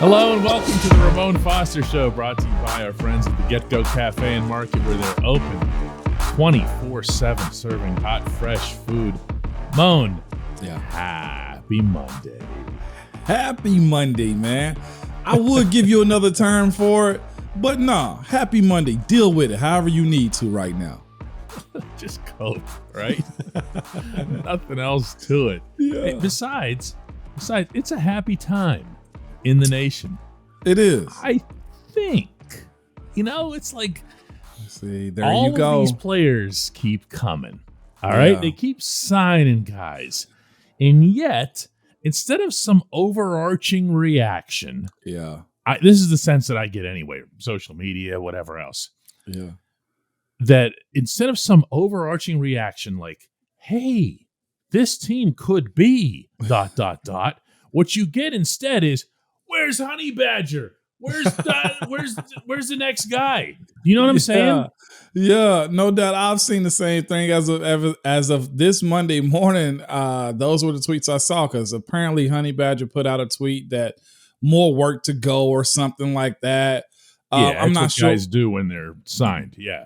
Hello and welcome to the Ramon Foster Show, brought to you by our friends at the Get-Go Cafe and Market, where they're open 24/7, serving hot, fresh food. Mon, happy Monday. Happy Monday, man. I would give you another term for it, but nah, happy Monday. Deal with it however you need to right now. Just cope, right? Nothing else to it. Yeah. Hey, besides, it's a happy time in the nation. It is. I think, it's like see, there all you go. Of these players keep coming. All right, they keep signing guys, and yet instead of some overarching reaction, this is the sense that I get anyway, social media, whatever else. Yeah. That instead of some overarching reaction like, hey, this team could be ... what you get instead is, where's Honey Badger? Where's the next guy? You know what I'm saying? Yeah, no doubt. I've seen the same thing as of this Monday morning. Those were the tweets I saw, because apparently Honey Badger put out a tweet that more work to go or something like that. I'm not sure guys do when they're signed. Yeah,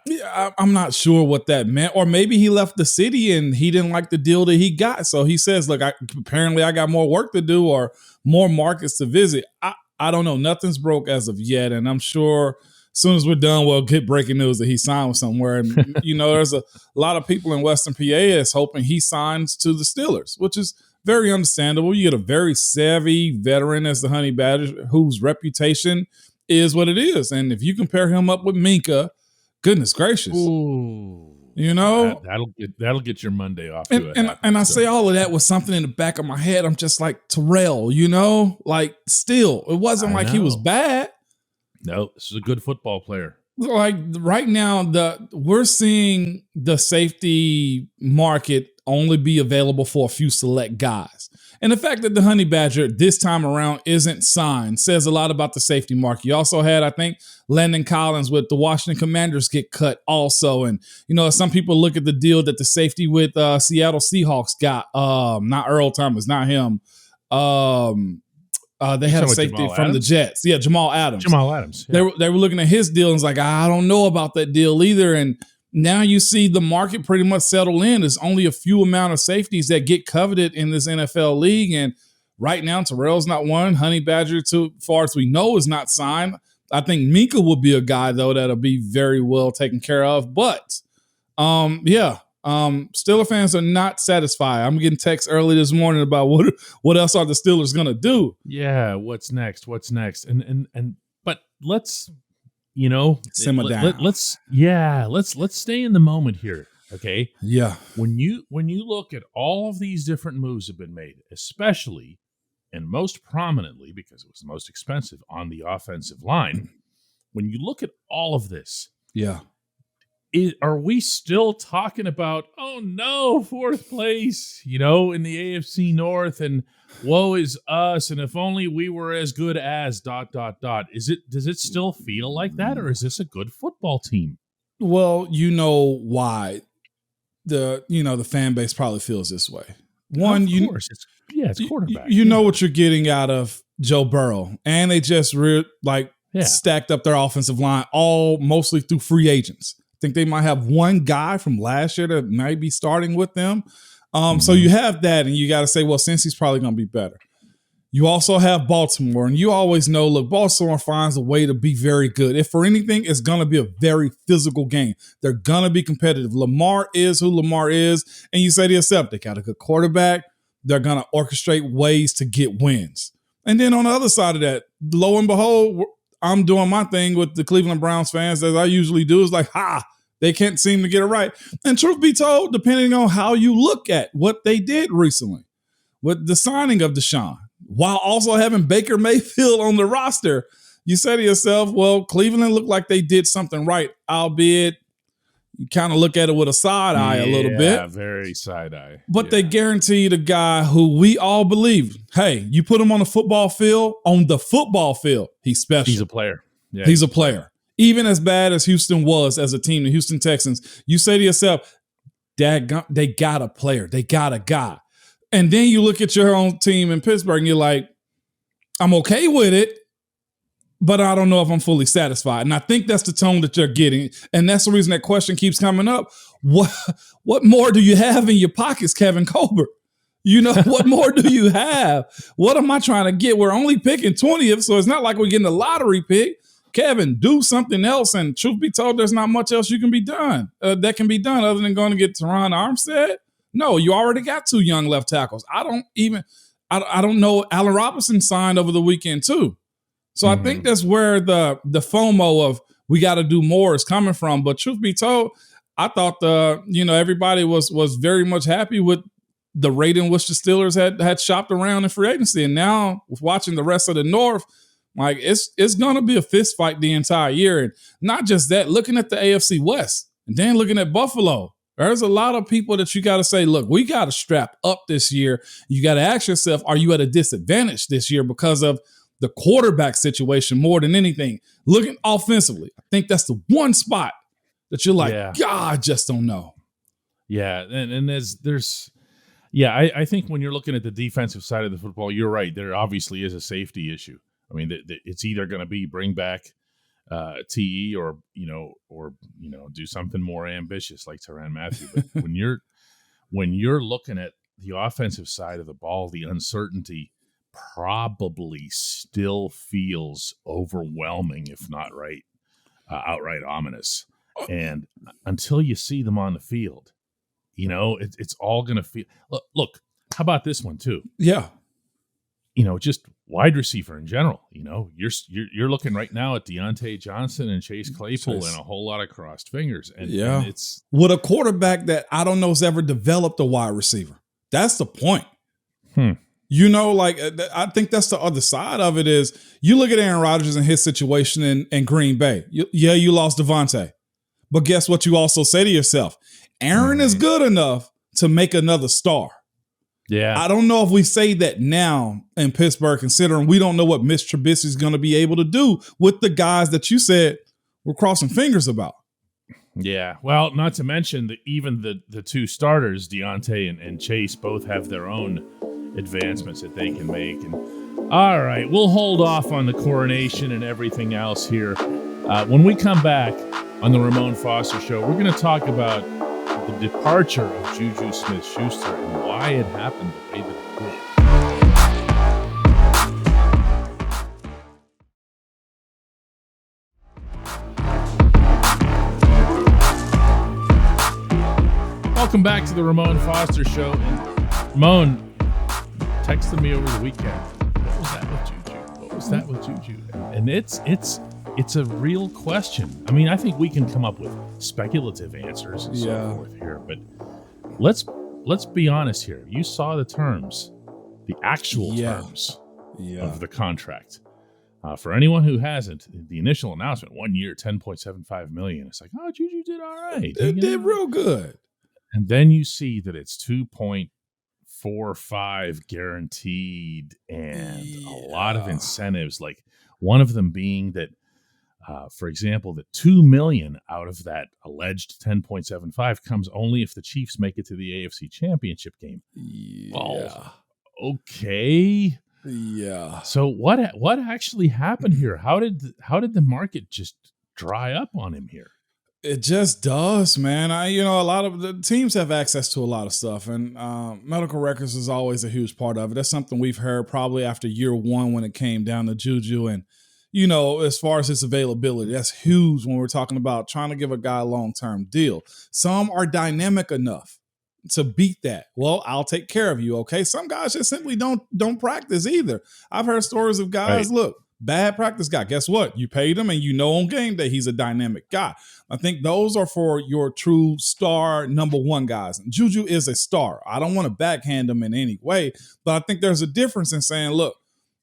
I'm not sure what that meant, or maybe he left the city and he didn't like the deal that he got, so he says, "Look, apparently I got more work to do or more markets to visit." I don't know. Nothing's broke as of yet, and I'm sure as soon as we're done, we'll get breaking news that he signed somewhere. And there's a lot of people in Western PA is hoping he signs to the Steelers, which is very understandable. You get a very savvy veteran as the Honey Badger, whose reputation is what it is. And if you compare him up with Minka, goodness gracious. Ooh, that'll get your Monday off. And I say all of that with something in the back of my head. I'm just like, Terrell, like still, it wasn't like he was bad. No, this is a good football player. Like right now, we're seeing the safety market only be available for a few select guys. And the fact that the Honey Badger this time around isn't signed says a lot about the safety market. You also had, I think, Landon Collins with the Washington Commanders get cut also. And, some people look at the deal that the safety with Seattle Seahawks got. Not Earl Thomas, not him. They had a safety from the Jets. Yeah, Jamal Adams. Yeah. They were looking at his deal and it's like, I don't know about that deal either. And now you see the market pretty much settle in. There's only a few amount of safeties that get coveted in this NFL league. And right now, Terrell's not one. Honey Badger, too far as we know, is not signed. I think Minka will be a guy, though, that'll be very well taken care of. But, Steeler fans are not satisfied. I'm getting texts early this morning about what else are the Steelers going to do? Yeah, what's next? But let's... simmer down. Let's stay in the moment here, okay? Yeah. When you look at all of these different moves have been made, especially and most prominently because it was the most expensive on the offensive line. When you look at all of this, are we still talking about, oh no, fourth place, in the AFC North, and woe is us, and if only we were as good as ... Does it still feel like that, or is this a good football team? Well, you know why the fan base probably feels this way. One, of course, it's quarterback. You know what you're getting out of Joe Burrow, and they just stacked up their offensive line all mostly through free agents. I think they might have one guy from last year that might be starting with them. So you have that, and you got to say, well, since he's probably going to be better. You also have Baltimore, and you always know, look, Baltimore finds a way to be very good. If for anything, it's going to be a very physical game. They're going to be competitive. Lamar is who Lamar is, and you say to yourself, they got a good quarterback. They're going to orchestrate ways to get wins. And then on the other side of that, lo and behold, I'm doing my thing with the Cleveland Browns fans, as I usually do. It's like, they can't seem to get it right. And truth be told, depending on how you look at what they did recently with the signing of Deshaun, while also having Baker Mayfield on the roster, you say to yourself, well, Cleveland looked like they did something right, albeit you kind of look at it with a side eye a little bit. Yeah, very side eye. But they guaranteed a guy who we all believe, hey, you put him on the football field, he's special. He's a player. Yeah, he's a player. Even as bad as Houston was as a team, the Houston Texans, you say to yourself, they got a player. They got a guy. And then you look at your own team in Pittsburgh and you're like, I'm okay with it. but I don't know if I'm fully satisfied. And I think that's the tone that you're getting. And that's the reason that question keeps coming up. What more do you have in your pockets, Kevin Colbert? What more do you have? What am I trying to get? We're only picking 20th, so it's not like we're getting a lottery pick. Kevin, do something else. And truth be told, there's not much else that can be done other than going to get Teron Armstead. No, you already got 2 young left tackles. I don't know. Allen Robinson signed over the weekend too. So I think that's where the FOMO of we got to do more is coming from. But truth be told, I thought everybody was very much happy with the rate in which the Steelers had shopped around in free agency. And now watching the rest of the North, like it's going to be a fist fight the entire year. And not just that, looking at the AFC West and then looking at Buffalo, there's a lot of people that you got to say, look, we got to strap up this year. You got to ask yourself, are you at a disadvantage this year because of the quarterback situation more than anything? Looking offensively, I think that's the one spot that you're like, God, I just don't know. Yeah, and I think when you're looking at the defensive side of the football, you're right. There obviously is a safety issue. I mean, it's either going to be bring back TE or do something more ambitious like Tyrann Mathieu. But when you're looking at the offensive side of the ball, the uncertainty probably still feels overwhelming, if not outright ominous. And until you see them on the field, it's all going to feel. Look, how about this one too? Yeah. Just wide receiver in general. You're looking right now at Deontay Johnson and Chase Claypool and a whole lot of crossed fingers. And it's with a quarterback that I don't know has ever developed a wide receiver. That's the point. I think that's the other side of it is you look at Aaron Rodgers and his situation in Green Bay. You lost Devontae. But guess what you also say to yourself? Aaron is good enough to make another star. Yeah. I don't know if we say that now in Pittsburgh, considering we don't know what Mitch Trubisky is going to be able to do with the guys that you said we're crossing fingers about. Yeah. Well, not to mention that even the 2 starters, Deontay and Chase, both have their own advancements that they can make. And all right, we'll hold off on the coronation and everything else here. When we come back on the Ramon Foster Show, we're going to talk about the departure of JuJu Smith-Schuster and why it happened the way that it did. Welcome back to the Ramon Foster Show. And Ramon texted me over the weekend. What was that with JuJu? And it's a real question. I mean, I think we can come up with speculative answers and so forth here, but let's be honest here. You saw the terms, the actual terms of the contract. For anyone who hasn't, the initial announcement, 1 year, $10.75 million. It's like, oh, JuJu did all right. It did real good. And then you see that it's 2.45 guaranteed and a lot of incentives, like one of them being that, for example, that $2 million out of that alleged 10.75 comes only if the Chiefs make it to the AFC Championship game. Well, okay. Yeah. So what actually happened here? How did the market just dry up on him here? It just does, man. A lot of the teams have access to a lot of stuff, and medical records is always a huge part of it. That's something we've heard probably after year 1 when it came down to JuJu. And, as far as his availability, that's huge when we're talking about trying to give a guy a long-term deal. Some are dynamic enough to beat that. Well, I'll take care of you, okay? Some guys just simply don't practice either. I've heard stories of guys, look, bad practice guy. Guess what? You paid him and on game day he's a dynamic guy. I think those are for your true star number 1 guys. And JuJu is a star. I don't want to backhand him in any way, but I think there's a difference in saying, look,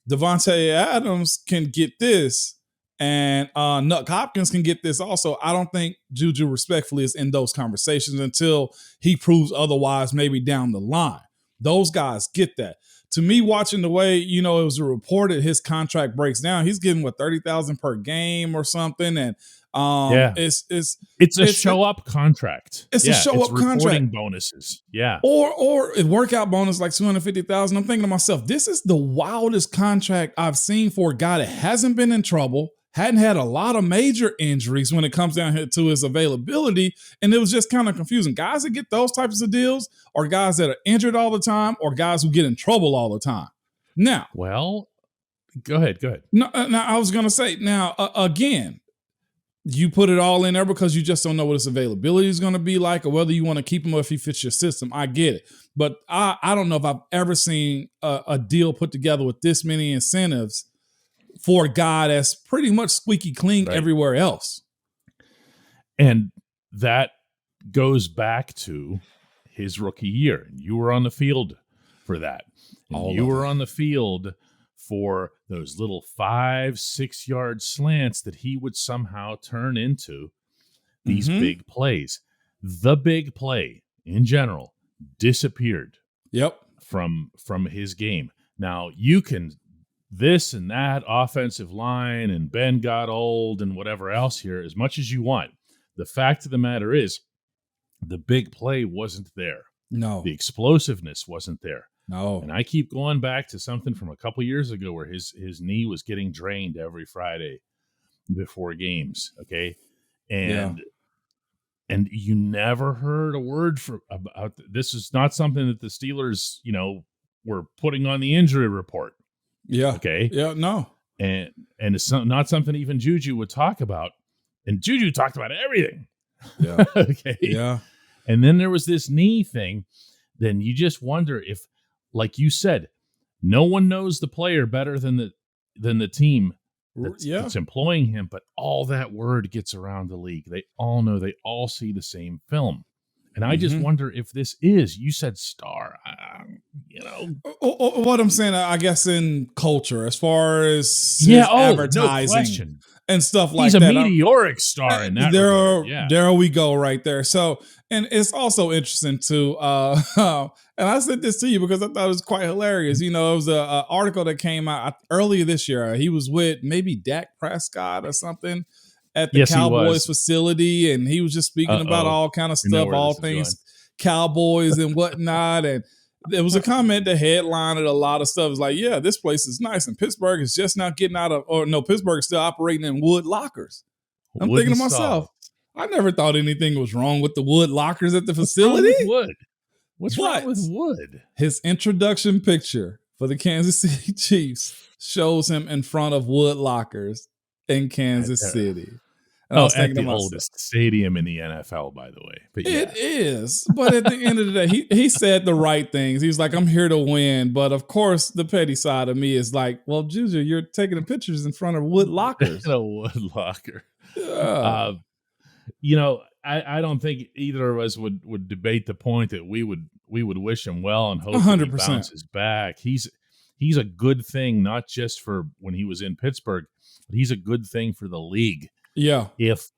Devontae Adams can get this and Nuck Hopkins can get this also. I don't think JuJu respectfully is in those conversations until he proves otherwise maybe down the line. Those guys get that. to me, watching the way, it was reported his contract breaks down, he's getting $30,000 per game or something. And it's a show up contract. It's a show up contract. Reporting bonuses. Yeah. Or a workout bonus like $250,000. I'm thinking to myself, this is the wildest contract I've seen for a guy that hasn't been in trouble, hadn't had a lot of major injuries when it comes down here to his availability. And it was just kind of confusing. Guys that get those types of deals are guys that are injured all the time or guys who get in trouble all the time. Now, well, go ahead. No, I was going to say, now, again, you put it all in there because you just don't know what his availability is going to be like or whether you want to keep him or if he fits your system. I get it. But I don't know if I've ever seen a deal put together with this many incentives for a guy that's pretty much squeaky clean everywhere else. And that goes back to his rookie year. You were on the field for that. And you were on the field for those little 5-6 yard slants that he would somehow turn into these big plays. The big play in general disappeared from his game. Now you can this and that offensive line and Ben got old and whatever else here as much as you want. The fact of the matter is the big play wasn't there. No. The explosiveness wasn't there. No. And I keep going back to something from a couple years ago where his knee was getting drained every Friday before games. Okay. And you never heard a word about this. Is not something that the Steelers, were putting on the injury report. Yeah. Okay. Yeah. No. And it's not something even JuJu would talk about. And JuJu talked about everything. Yeah. Okay. Yeah. And then there was this knee thing. Then you just wonder if, like you said, no one knows the player better than the team that's employing him. But all that word gets around the league. They all know. They all see the same film. And I just wonder if this is, you said star, What I'm saying, I guess in culture, as far as advertising and stuff like that. He's a meteoric star in that regard. There we go right there. So, and it's also interesting too, and I sent this to you because I thought it was quite hilarious. It was an article that came out earlier this year. He was with maybe Dak Prescott or something at the Cowboys facility, and he was just speaking about all kind of stuff, all things Cowboys and whatnot. And there was a comment that headlined a lot of stuff. It's like, yeah, this place is nice, and Pittsburgh is just not getting out of, or no, Pittsburgh is still operating in wood lockers. I'm thinking to myself, I never thought anything was wrong with the wood lockers at the facility. What's wrong with wood? His introduction picture for the Kansas City Chiefs shows him in front of wood lockers in Kansas City. And I was thinking at the oldest stadium in the NFL, by the way. But it is. But at the end of the day, he said the right things. He was like, I'm here to win. But of course, the petty side of me is like, well, JuJu, you're taking the pictures in front of wood lockers. A wood locker. Yeah. I don't think either of us would debate the point that we would wish him well and hope that he bounces back. He's a good thing, not just for when he was in Pittsburgh, but he's a good thing for the league. Yeah. If,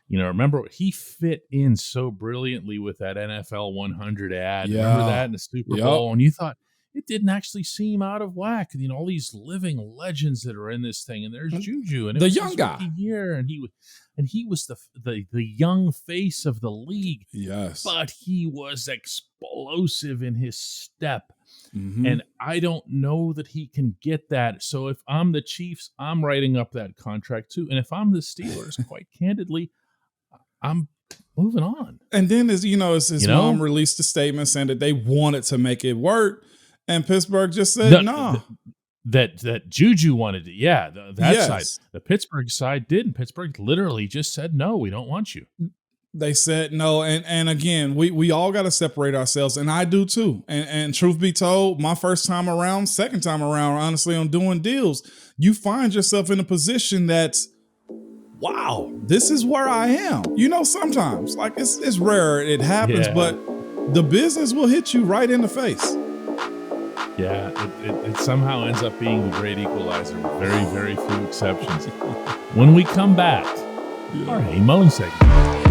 remember, he fit in so brilliantly with that NFL 100 ad. Yeah. Remember that in the Super Bowl? And you thought it didn't actually seem out of whack. All these living legends that are in this thing. And there's JuJu. And the young guy. Year, and he was the young face of the league. Yes. But he was explosive in his step. And I don't know that he can get that. So if I'm the Chiefs, I'm writing up that contract too. And if I'm the Steelers, quite candidly, I'm moving on. And then his mom released a statement saying that they wanted to make it work. And Pittsburgh just said, no. That JuJu wanted to. Yeah, that side. The Pittsburgh side didn't. Pittsburgh literally just said, no, we don't want you. They said no, and again, we all got to separate ourselves, and I do too. And truth be told, my first time around, second time around, honestly, on doing deals, you find yourself in a position that's, wow, this is where I am. Sometimes, like it's rare it happens, but the business will hit you right in the face. Yeah, it somehow ends up being the great equalizer with very, very few exceptions. When we come back, our Hey Mon segment.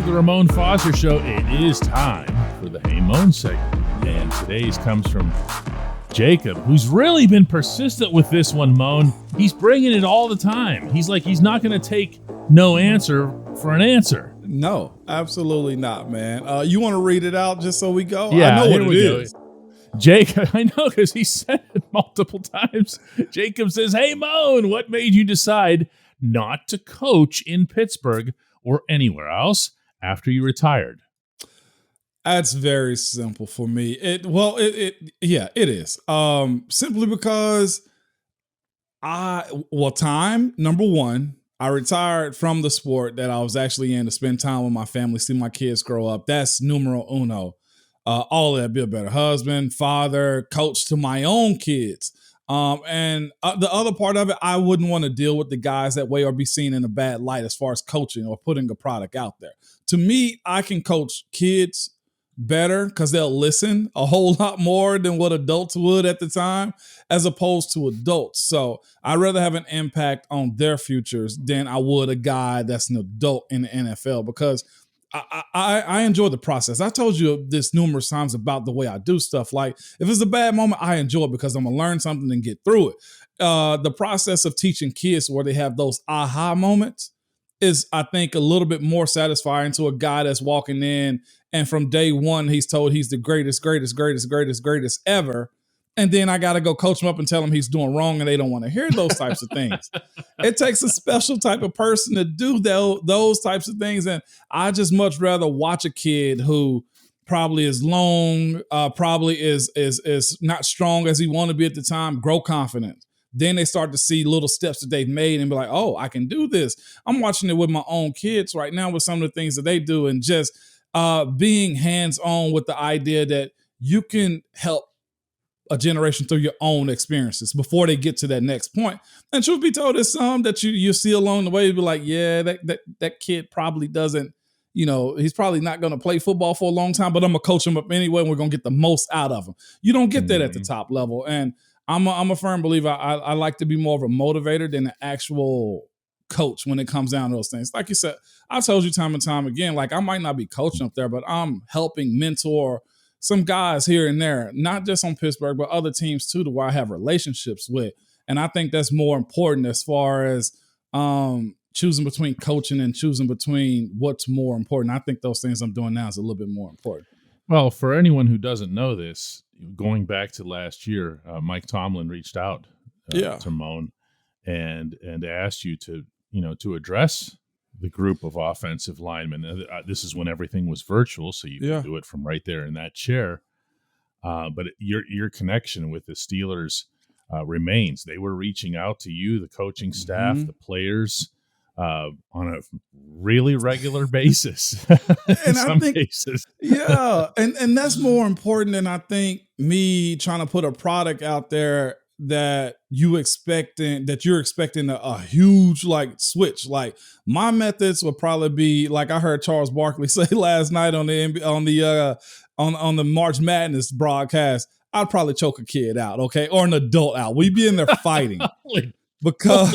the Ramon Foster Show. It is time for the Hey Mon segment. And today's comes from Jacob, who's really been persistent with this one, Mon. He's bringing it all the time. He's like, he's not going to take no answer for an answer. No, absolutely not, man. You want to read it out just so we go? Yeah, I know what it is. Jacob, I know because he said it multiple times. Jacob says, "Hey, Mon, what made you decide not to coach in Pittsburgh or anywhere else after you retired?" That's very simple for me. It is. Simply because time, number one, I retired from the sport that I was actually in to spend time with my family, see my kids grow up. That's numero uno. All of that, be a better husband, father, coach to my own kids. And the other part of it, I wouldn't want to deal with the guys that way or be seen in a bad light as far as coaching or putting a product out there. To me, I can coach kids better because they'll listen a whole lot more than what adults would at the time, as opposed to adults. So I'd rather have an impact on their futures than I would a guy that's an adult in the NFL, because I enjoy the process. I told you this numerous times about the way I do stuff. Like, if it's a bad moment, I enjoy it because I'm going to learn something and get through it. The process of teaching kids where they have those aha moments is, I think, a little bit more satisfying to a guy that's walking in and from day one, he's told he's the greatest ever. And then I got to go coach him up and tell him he's doing wrong, and they don't want to hear those types of things. It takes a special type of person to do those types of things. And I just much rather watch a kid who probably is long, probably is not strong as he want to be at the time, grow confidence. Then they start to see little steps that they've made and be like, oh, I can do this. I'm watching it with my own kids right now with some of the things that they do, and just being hands-on with the idea that you can help a generation through your own experiences before they get to that next point. And truth be told, there's some that you see along the way, you'll be like, yeah, that kid probably doesn't, he's probably not going to play football for a long time, but I'm going to coach him up anyway, and we're going to get the most out of him. You don't get that at the top level. And I'm a firm believer. I like to be more of a motivator than an actual coach when it comes down to those things. Like you said, I told you time and time again, like, I might not be coaching up there, but I'm helping mentor some guys here and there, not just on Pittsburgh, but other teams too, to where I have relationships with. And I think that's more important as far as choosing between coaching and choosing between what's more important. I think those things I'm doing now is a little bit more important. Well, for anyone who doesn't know this, going back to last year, Mike Tomlin reached out to Mon and asked you to address the group of offensive linemen. This is when everything was virtual, so you can do it from right there in that chair. But your connection with the Steelers remains. They were reaching out to you, the coaching staff, the players, on a really regular basis. And I think, and that's more important than, I think, me trying to put a product out there that you're expecting a huge switch. Like, my methods would probably be like I heard Charles Barkley say last night on the March Madness broadcast. I'd probably choke a kid out, okay, or an adult out. We'd be in there fighting because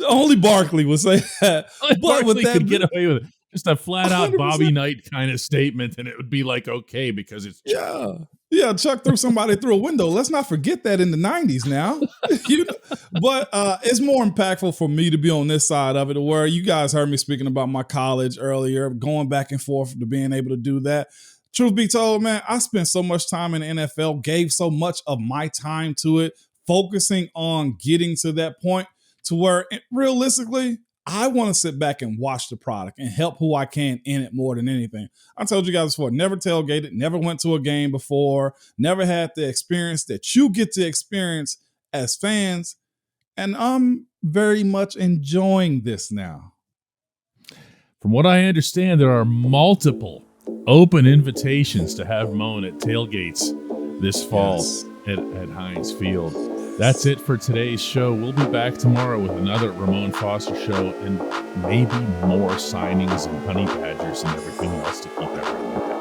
only Barkley would say that. But Barkley could get away with it. Just a flat out 100%. Bobby Knight kind of statement, and it would be like, okay, because it's Chuck threw somebody through a window. Let's not forget that in the 90s now. But it's more impactful for me to be on this side of it, where you guys heard me speaking about my college earlier, going back and forth to being able to do that. Truth be told, man, I spent so much time in the NFL, gave so much of my time to it, focusing on getting to that point to where realistically, I want to sit back and watch the product and help who I can in it more than anything. I told you guys before, never tailgated, never went to a game before, never had the experience that you get to experience as fans. And I'm very much enjoying this now. From what I understand, there are multiple open invitations to have Mon at tailgates this fall at Heinz Field. That's it for today's show. We'll be back tomorrow with another Ramon Foster show and maybe more signings and honey badgers and everything else to keep everyone happy.